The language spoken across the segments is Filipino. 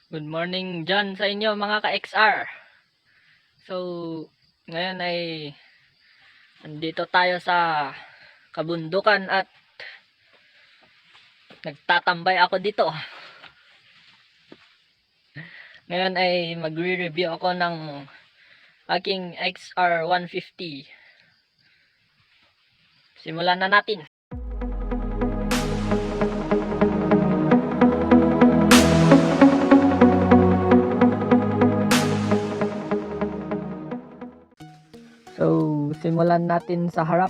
Good morning dyan sa inyo mga ka-XR. So, ngayon ay andito tayo sa kabundukan at nagtatambay ako dito. Ngayon ay magre-review ako ng aking XR150. Simulan na natin. So, simulan natin sa harap.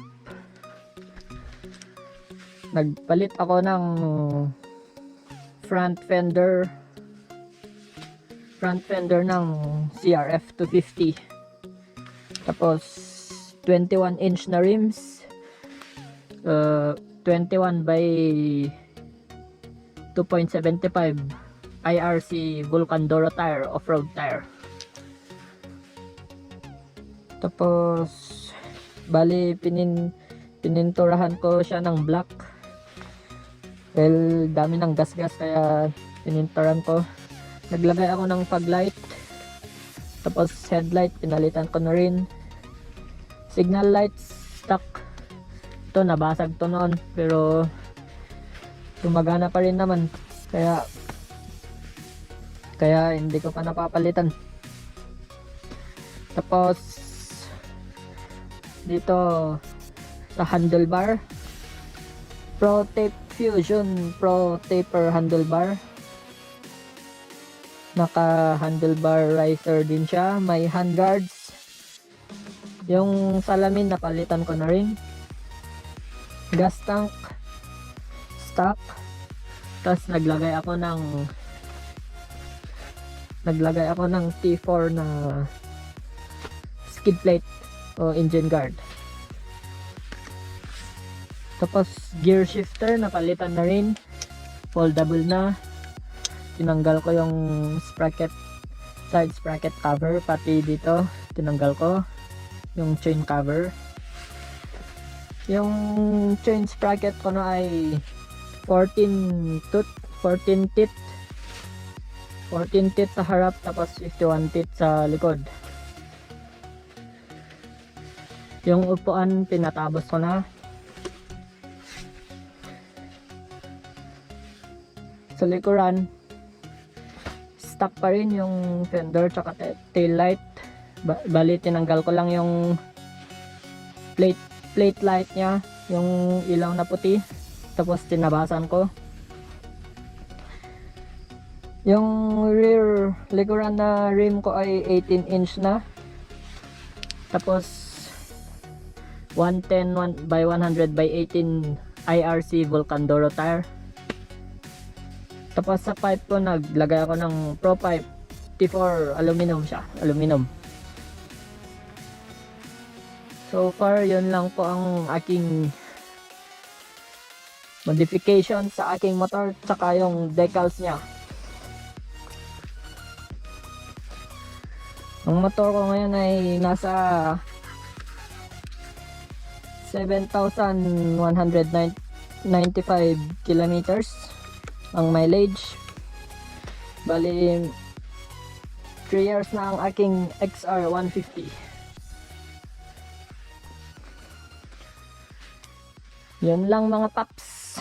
Nagpalit ako ng front fender ng CRF250. Tapos 21-inch na rims. 21 by 2.75 IRC Vulcandoro tire, off-road tire. Tapos bali pininturahan ko siya ng black. Well, dami ng gas-gas kaya pininturan ko. Naglagay ako ng fog light. Tapos headlight pinalitan ko na rin. Signal lights stock. Ito nabasag to noon pero gumagana pa rin naman. Kaya hindi ko pa napapalitan. Tapos dito sa handlebar, Fuzion Protaper Handlebar. Naka handlebar riser din siya, may handguards. Yung salamin napalitan ko na rin. Gas tank stock. Tapos naglagay ako ng T4 na skid plate o engine guard. Tapos gear shifter napalitan na rin, foldable na. Tinanggal ko yung sprocket, side sprocket cover, pati dito tinanggal ko yung chain cover. Yung chain sprocket ko na ay 14 teeth sa harap, tapos 51 teeth sa likod. Yung upuan pinatabos ko na. Sa likuran stock pa rin yung fender tsaka tail light. Bali tinanggal ko lang yung plate light nya, yung ilaw na puti, tapos tinabasan ko. Yung rear likuran na rim ko ay 18-inch na, tapos 110 by 100 by 18 IRC Vulcandoro tire. Tapos sa pipe ko naglagay ako ng Pro Pipe T4, aluminum siya, aluminum. So far yun lang po ang aking modification sa aking motor, tsaka yung decals nya. Ang motor ko ngayon ay nasa 7,195 kilometers ang mileage. Bali 3 years na ang aking XR150. Yan lang mga paps.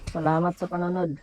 Salamat sa panonood.